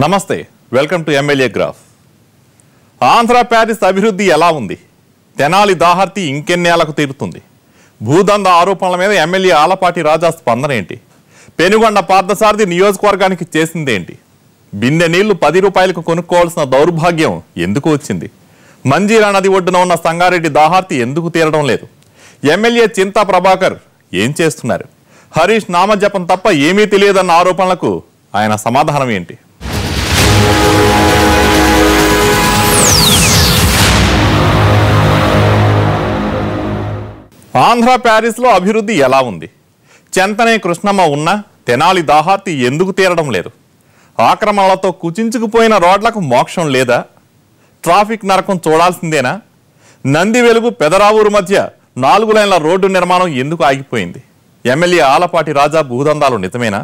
నమస్తే, welcome to MLA graph. Andhra Paris అభివృద్ధి ఎలా ఉంది? తెనాలి దాహర్తి ఇంకెన్నేళ్లకు తీరుతుంది? భూదంద ఆరోపణల మీద ఎమ్మెల్యే ఆలపాటి రాజా స్పందన ఏంటి? పెనుగొండ పార్థసారథి నియోజకవర్గానికి చేసిందేంటి? బిందె నీళ్లు 10 రూపాయలకు కొనుక్కోవాల్సిన దౌర్భాగ్యం ఎందుకు వచ్చింది? మంజీరా నది ఒడ్డున ఉన్న సంగారెడ్డి దాహర్తి ఎందుకు తీరడం లేదు? ఎమ్మెల్యే చింతా ప్రభాకర్ ఏం చేస్తున్నారు? హరీష్ నామజపం తప్ప ఏమీ తెలియదన్న ఆరోపణలకు ఆయన సమాధానం ఏంటి? ఆంధ్ర ప్యారిస్లో అభివృద్ధి ఎలా ఉంది? చెంతనే కృష్ణమ్మ ఉన్న తెనాలి దాహర్తి ఎందుకు తీరడం లేదు? ఆక్రమణలతో కుచించుకుపోయిన రోడ్లకు మోక్షం లేదా? ట్రాఫిక్ నరకం చూడాల్సిందేనా? నంది వెలుగు పెదరావూరు మధ్య 4 లైన్ల రోడ్డు నిర్మాణం ఎందుకు ఆగిపోయింది? ఎమ్మెల్యే ఆలపాటి రాజా భూదందాలు నిజమేనా?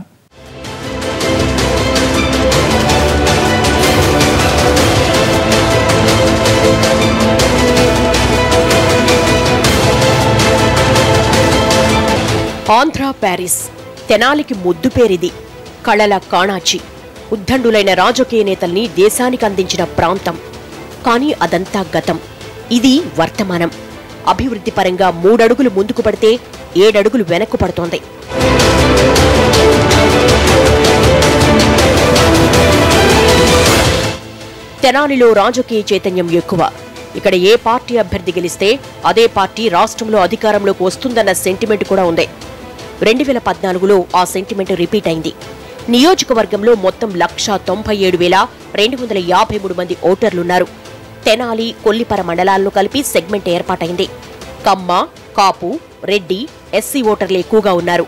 ఆంధ్ర ప్యారిస్ తెనాలికి ముద్దు పేరిది. కళల కాణాచి, ఉద్దండులైన రాజకీయ నేతల్ని దేశానికి అందించిన ప్రాంతం. కానీ అదంతా గతం. ఇది వర్తమానం. అభివృద్ధి పరంగా 3 అడుగులు ముందుకు పడితే 7 అడుగులు వెనక్కు పడుతోంది. తెనాలిలో రాజకీయ చైతన్యం ఎక్కువ. ఇక్కడ ఏ పార్టీ అభ్యర్థి గెలిస్తే అదే పార్టీ రాష్ట్రంలో అధికారంలోకి వస్తుందన్న సెంటిమెంట్ కూడా ఉంది. 2014లో ఆ సెంటిమెంట్ రిపీట్ అయింది. నియోజకవర్గంలో మొత్తం 1,97,253 మంది ఓటర్లున్నారు. తెనాలి, కొల్లిపర మండలాలను కలిపి సెగ్మెంట్ ఏర్పాటైంది. కమ్మ, కాపు, రెడ్డి, ఎస్సీ ఓటర్లు ఎక్కువగా ఉన్నారు.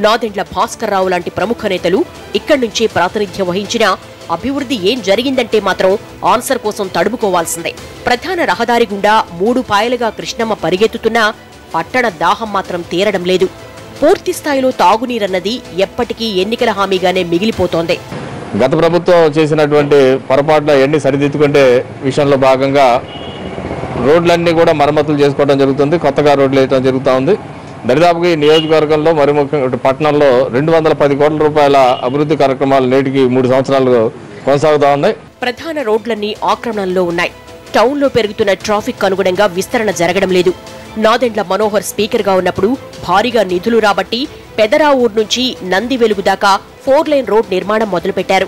నాదెండ్ల భాస్కర్రావు లాంటి ప్రముఖ నేతలు ఇక్కడి నుంచే ప్రాతినిధ్యం వహించినా అభివృద్ధి ఏం జరిగిందంటే మాత్రం ఆన్సర్ కోసం తడుముకోవాల్సిందే. ప్రధాన రహదారి గుండా 3 పాయలుగా కృష్ణమ్మ పరిగెత్తుతున్నా పట్టణ దాహం మాత్రం తీరడం లేదు. పూర్తి స్థాయిలో తాగునీరన్నది ఎప్పటికీ ఎన్నికల హామీగానే మిగిలిపోతోంది. గత ప్రభుత్వం చేసినటువంటి పొరపాట్ల ఎన్ని సరిదిద్దుకుంటే విషయంలో భాగంగా రోడ్లన్నీ కూడా మరమ్మతులు చేసుకోవడం జరుగుతుంది. కొత్తగా రోడ్లు వేయడం జరుగుతూ ఉంది. దరిదాపుగా ఈ నియోజకవర్గంలో మరి ముఖ్యంగా పట్టణంలో 210 కోట్ల రూపాయల అభివృద్ధి కార్యక్రమాలు నేటికి 3 సంవత్సరాలు కొనసాగుతూ ఉన్నాయి. ప్రధాన రోడ్లన్నీ ఆక్రమణలో ఉన్నాయి. టౌన్లో పెరుగుతున్న ట్రాఫిక్ అనుగుణంగా విస్తరణ జరగడం లేదు. నాదెండ్ల మనోహర్ స్పీకర్గా ఉన్నప్పుడు భారీగా నిధులు రాబట్టి పెదరావూరు నుంచి నంది వెలుగు దాకా 4 లైన్ రోడ్ నిర్మాణం మొదలుపెట్టారు.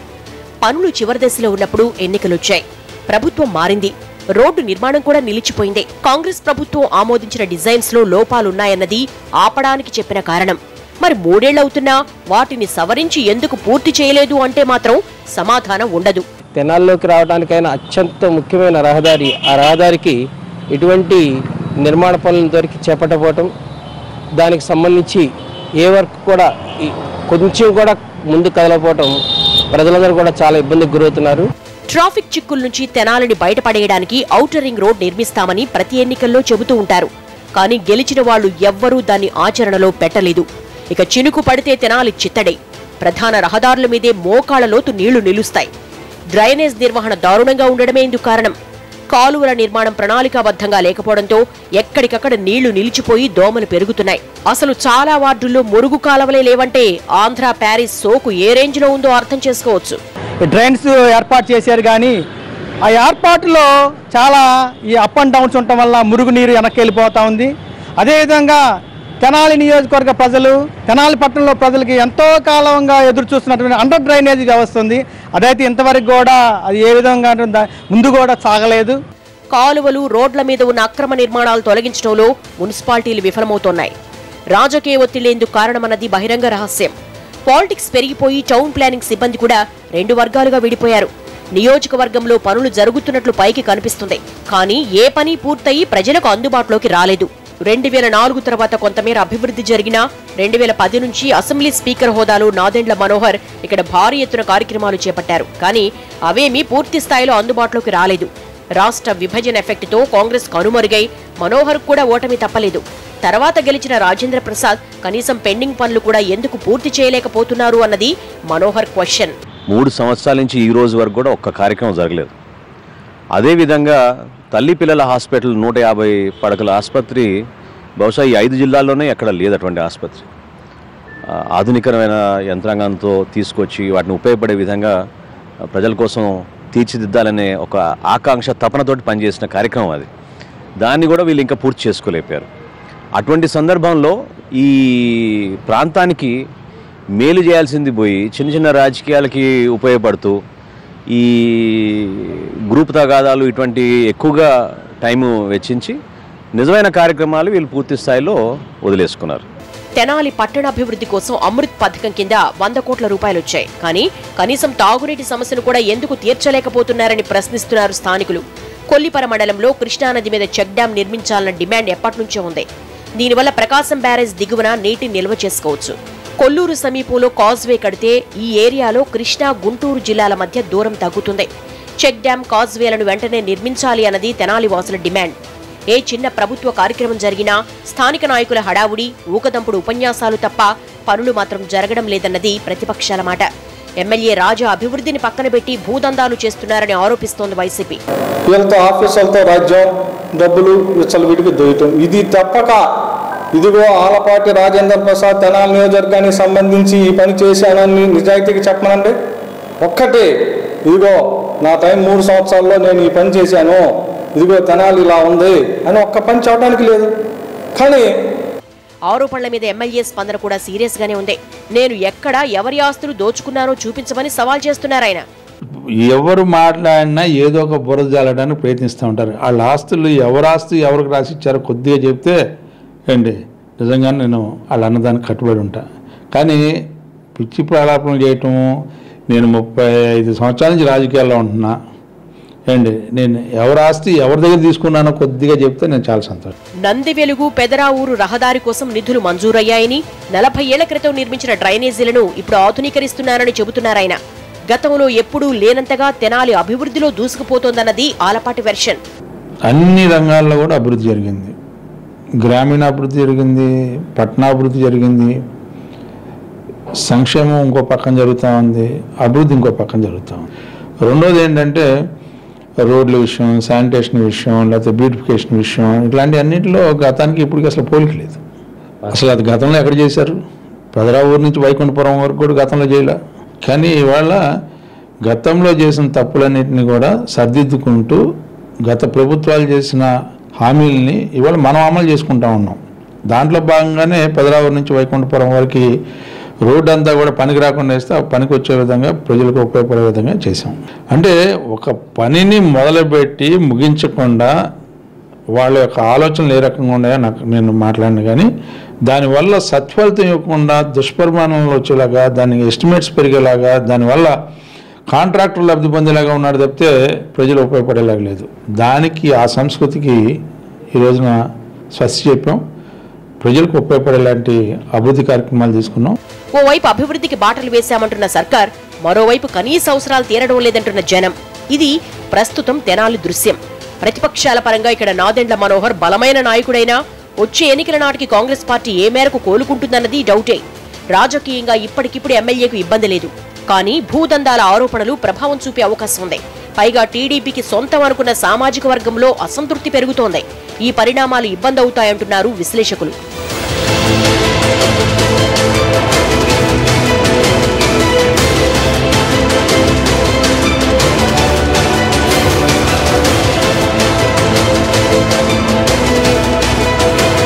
పనులు చివరి దశలో ఉన్నప్పుడు ఎన్నికలొచ్చాయి. ప్రభుత్వం మారింది. రోడ్డు నిర్మాణం కూడా నిలిచిపోయింది. కాంగ్రెస్ ప్రభుత్వం ఆమోదించిన డిజైన్స్ లో లోపాలున్నాయన్నది ఆపడానికి చెప్పిన కారణం. మరి 3 ఏళ్లవుతున్నా వాటిని సవరించి ఎందుకు పూర్తి చేయలేదు అంటే మాత్రం సమాధానం ఉండదు. తెనాల్లోకి రావడానికైనా అత్యంత ముఖ్యమైన రహదారి, ఆ రహదారికి ఇటువంటి నిర్మాణ పనులను దొరికి చేపట్టబోవటం, దానికి సంబంధించి ఏ వర్క్ కూడా కొంచెం కూడా ముందు కదలపోవటం ప్రజలందరూ కూడా చాలా ఇబ్బందికి గురవుతున్నారు. ట్రాఫిక్ చిక్కుల నుంచి తెనాలిని బయటపడేయడానికి ఔటర్ రింగ్ రోడ్ నిర్మిస్తామని ప్రతి ఎన్నికల్లో చెబుతూ ఉంటారు. కానీ గెలిచిన వాళ్లు ఎవ్వరూ దాన్ని ఆచరణలో పెట్టలేదు. ఇక చినుకు పడితే తెనాలి చిత్తడే. ప్రధాన రహదారుల మీదే మోకాళ్ల లోతు నీళ్లు నిలుస్తాయి. డ్రైనేజ్ నిర్వహణ దారుణంగా ఉండడమే ఇందుకు కారణం. కాలువల నిర్మాణం ప్రణాళికాబద్ధంగా లేకపోవడంతో ఎక్కడికక్కడ నీళ్లు నిలిచిపోయి దోమలు పెరుగుతున్నాయి. అసలు చాలా వార్డుల్లో మురుగు కాలువలే లేవంటే ఆంధ్ర ప్యారిస్ సోకు ఏ రేంజ్ లో ఉందో అర్థం చేసుకోవచ్చు. డ్రైన్స్ ఏర్పాటు చేశారు, కానీ ఆ ఏర్పాటులో చాలా ఈ అప్ అండ్ డౌన్స్ ఉండటం వల్ల మురుగు నీరు వెనక్కి వెళ్ళిపోతూ ఉంది. అదేవిధంగా తెనాలి నియోజకవర్గ ప్రజలు, తెనాలి పట్టణంలో ప్రజలకి ఎంతో కాలంగా ఎదురు చూస్తున్నటువంటి అండర్ డ్రైనేజీ వ్యవస్థ ఉంది. అదైతే ఇంతవరకు కూడా అది ఏ విధంగా ముందు కూడా సాగలేదు. కాలువలు, రోడ్ల మీద ఉన్న అక్రమ నిర్మాణాలు తొలగించడంలో మున్సిపాలిటీలు విఫలమవుతున్నాయి. రాజకీయ ఒత్తిళ్లు ఎందుకు కారణమన్నది బహిరంగ రహస్యం. పాలిటిక్స్ పెరిగిపోయి టౌన్ ప్లానింగ్ సిబ్బంది కూడా 2 వర్గాలుగా విడిపోయారు. నియోజకవర్గంలో పనులు జరుగుతున్నట్లు పైకి కనిపిస్తుంది, కానీ ఏ పని పూర్తయి ప్రజలకు అందుబాటులోకి రాలేదు. 2004 తర్వాత కొంతమేర అభివృద్ధి జరిగినా 2010 నుంచి అసెంబ్లీ స్పీకర్ హోదాలో నాదెండ్ల మనోహర్ ఇక్కడ భారీ ఎత్తున కార్యక్రమాలు చేపట్టారు. కానీ అవేమీ పూర్తి స్థాయిలో అందుబాటులోకి రాలేదు. రాష్ట్ర విభజన ఎఫెక్ట్తో కాంగ్రెస్ కనుమరుగై మనోహర్ కూడా ఓటమి తప్పలేదు. తర్వాత గెలిచిన రాజేంద్ర ప్రసాద్ కనీసం పెండింగ్ పనులు కూడా ఎందుకు పూర్తి చేయలేకపోతున్నారు అన్నది మనోహర్ క్వశ్చన్. 3 సంవత్సరాల నుంచి ఈ రోజు వరకు కూడా ఒక్క కార్యక్రమం జరగలేదు. అదేవిధంగా తల్లి పిల్లల హాస్పిటల్ 150 పడకల ఆసుపత్రి బహుశా ఈ 5 జిల్లాల్లోనే ఎక్కడ లేదు అటువంటి ఆసుపత్రి. ఆధునికమైన యంత్రాంగంతో తీసుకొచ్చి వాటిని ఉపయోగపడే విధంగా ప్రజల కోసం తీర్చిదిద్దాలనే ఒక ఆకాంక్ష తపనతోటి పనిచేసిన కార్యక్రమం అది. దాన్ని కూడా వీళ్ళు ఇంకా పూర్తి చేసుకోలేపారు. అటువంటి సందర్భంలో ఈ ప్రాంతానికి మేలు చేయాల్సింది పోయి చిన్న చిన్న రాజకీయాలకి ఉపయోగపడుతూ ఈ గ్రూప్ తగాదాలు ఇటువంటి ఎక్కువగా టైము వెచ్చించి నిజమైన కార్యక్రమాలు వీళ్ళు పూర్తి స్థాయిలో వదిలేసుకున్నారు. తెనాలి పట్టణాభివృద్ధి కోసం అమృత్ పథకం కింద 100 కోట్ల రూపాయలు వచ్చాయి. కానీ కనీసం తాగునీటి సమస్యను కూడా ఎందుకు తీర్చలేకపోతున్నారని ప్రశ్నిస్తున్నారు స్థానికులు. కొల్లిపర మండలంలో కృష్ణానది మీద చెక్ డ్యాం నిర్మించాలన్న డిమాండ్ ఎప్పటినుంచో ఉంది. దీనివల్ల ప్రకాశం బ్యారేజ్ దిగువన నీటిని నిల్వ చేసుకోవచ్చు. కొల్లూరు సమీపంలో కాజ్వే కడితే ఈ ఏరియాలో కృష్ణా, గుంటూరు జిల్లాల మధ్య దూరం తగ్గుతుంది. చెక్ డ్యాం, కాజ్వేలను వెంటనే నిర్మించాలి అన్నది తెనాలి వాసుల డిమాండ్. ఏ చిన్న ప్రభుత్వ కార్యక్రమం జరిగినా స్థానిక నాయకుల హడావుడి, ఊకదంపుడు ఉపన్యాసాలు తప్ప పనులు మాత్రం జరగడం లేదన్నది ప్రతిపక్షాల మాట. ఎమ్మెల్యే రాజా అభివృద్ధిని పక్కన పెట్టి భూదందాలు చేస్తున్నారని ఆరోపిస్తోంది వైసీపీ. వీళ్ళతో ఆఫీసులతో రాజ్యం, డబ్బులు విచ్చలవిడికి దొయ్యటం, ఇది తప్పక ఇదిగో ఆలపాటి రాజేంద్ర ప్రసాద్ తెనాలి నియోజకవర్గానికి సంబంధించి ఈ పని చేశానని నిజాయితీకి చెప్పమనండి. ఒక్కటే, ఇదిగో నా టైం 3 సంవత్సరాల్లో నేను ఈ పని చేశాను, ఇదిగో తెనాలి ఇలా ఉంది అని ఒక్క పని చెప్పడానికి లేదు. కానీ ఆరోపణల మీద ఎమ్మెల్యే స్పందన కూడా సీరియస్ గానే ఉంది. నేను ఎక్కడ ఎవరి ఆస్తులు దోచుకున్నారో చూపించమని సవాల్ చేస్తున్నారు ఆయన. ఎవరు మాట్లాడినా ఏదో ఒక బురద జాలడానికి ప్రయత్నిస్తూ ఉంటారు. వాళ్ళ ఆస్తులు ఎవరి ఆస్తి ఎవరికి రాసిచ్చారో కొద్దిగా చెప్తే అండి నిజంగానే నేను వాళ్ళ అన్నదానికి కట్టుబడి ఉంటా. కానీ పిచ్చి ప్రలాపనలు చేయటం, నేను 35 సంవత్సరాల నుంచి రాజకీయాల్లో ఉంటున్నా అండి, నేను ఎవరి ఆస్తి ఎవరి దగ్గర తీసుకున్నానో కొద్దిగా చెప్తే నేను చాలా సంతోషం. నంది వెలుగు పెదరావూరు రహదారి కోసం నిధులు మంజూరయ్యాయని, 40 ఏళ్ల క్రితం నిర్మించిన డ్రైనేజీలను ఇప్పుడు ఆధునీకరిస్తున్నారని చెబుతున్నారాయన. గతంలో ఎప్పుడూ లేనంతగా తెనాలి అభివృద్ధిలో దూసుకుపోతోందన్నది ఆలపాటి వెర్షన్. అన్ని రంగాల్లో కూడా అభివృద్ధి జరిగింది. గ్రామీణాభివృద్ధి జరిగింది, పట్టణాభివృద్ధి జరిగింది, సంక్షేమం ఇంకో పక్కన జరుగుతూ ఉంది, అభివృద్ధి ఇంకో పక్కన జరుగుతూ ఉంది. రెండోది ఏంటంటే రోడ్ల విషయం, శానిటేషన్ విషయం, లేకపోతే బ్యూటిఫికేషన్ విషయం, ఇట్లాంటి అన్నింటిలో గతానికి ఇప్పటికి అసలు పోలిక లేదు. అసలు అది గతంలో ఎక్కడ చేశారు? పెదరావూరు నుంచి వైకుంఠపురం వరకు కూడా గతంలో చేయలే. కానీ ఇవాళ గతంలో చేసిన తప్పులన్నింటినీ కూడా సర్దిద్దుకుంటూ గత ప్రభుత్వాలు చేసిన హామీలని ఇవాళ మనం అమలు చేసుకుంటా ఉన్నాం. దాంట్లో భాగంగానే పెదరావూరు నుంచి వైకుంఠపురం వరకు రోడ్డు అంతా కూడా పనికి రాకుండా వేస్తే ఆ పనికి వచ్చే విధంగా ప్రజలకు ఉపయోగపడే విధంగా చేసాం. అంటే ఒక పనిని మొదలుపెట్టి ముగించకుండా వాళ్ళ యొక్క ఆలోచనలు ఏ రకంగా ఉన్నాయో నేను మాట్లాడిన, కానీ దానివల్ల సత్ఫలితం ఇవ్వకుండా దుష్పరిమాణంలో వచ్చేలాగా, దానికి ఎస్టిమేట్స్ పెరిగేలాగా, దానివల్ల కాంట్రాక్టర్ లబ్ధి పొందేలాగా ఉన్నాడు తప్పితే ప్రజలు ఉపయోగపడేలాగా లేదు. దానికి ఆ సంస్కృతికి ఈ రోజున స్వస్తి చెప్పాం. ప్రజలకు ఉపయోగపడేలాంటి అభివృద్ధి కార్యక్రమాలు తీసుకున్నాం. ఓవైపు అభివృద్ధికి బాటలు వేశామంటున్న సర్కార్, మరోవైపు కనీస అవసరాలు తీరడం లేదంటున్న జనం. ఇది ప్రస్తుతం తెనాలి దృశ్యం. ప్రతిపక్షాల పరంగా ఇక్కడ నాదెండ్ల మనోహర్ బలమైన నాయకుడైనా వచ్చే ఎన్నికల నాటికి కాంగ్రెస్ పార్టీ ఏ మేరకు కోలుకుంటుందన్నది డౌటే. రాజకీయంగా ఇప్పటికిప్పుడు ఎమ్మెల్యేకు ఇబ్బంది లేదు, కానీ భూదందాల ఆరోపణలు ప్రభావం చూపే అవకాశం ఉంది. పైగా టీడీపీకి సొంతం అనుకున్న సామాజిక వర్గంలో అసంతృప్తి పెరుగుతోంది. ఈ పరిణామాలు ఇబ్బంది అవుతాయంటున్నారు విశ్లేషకులు.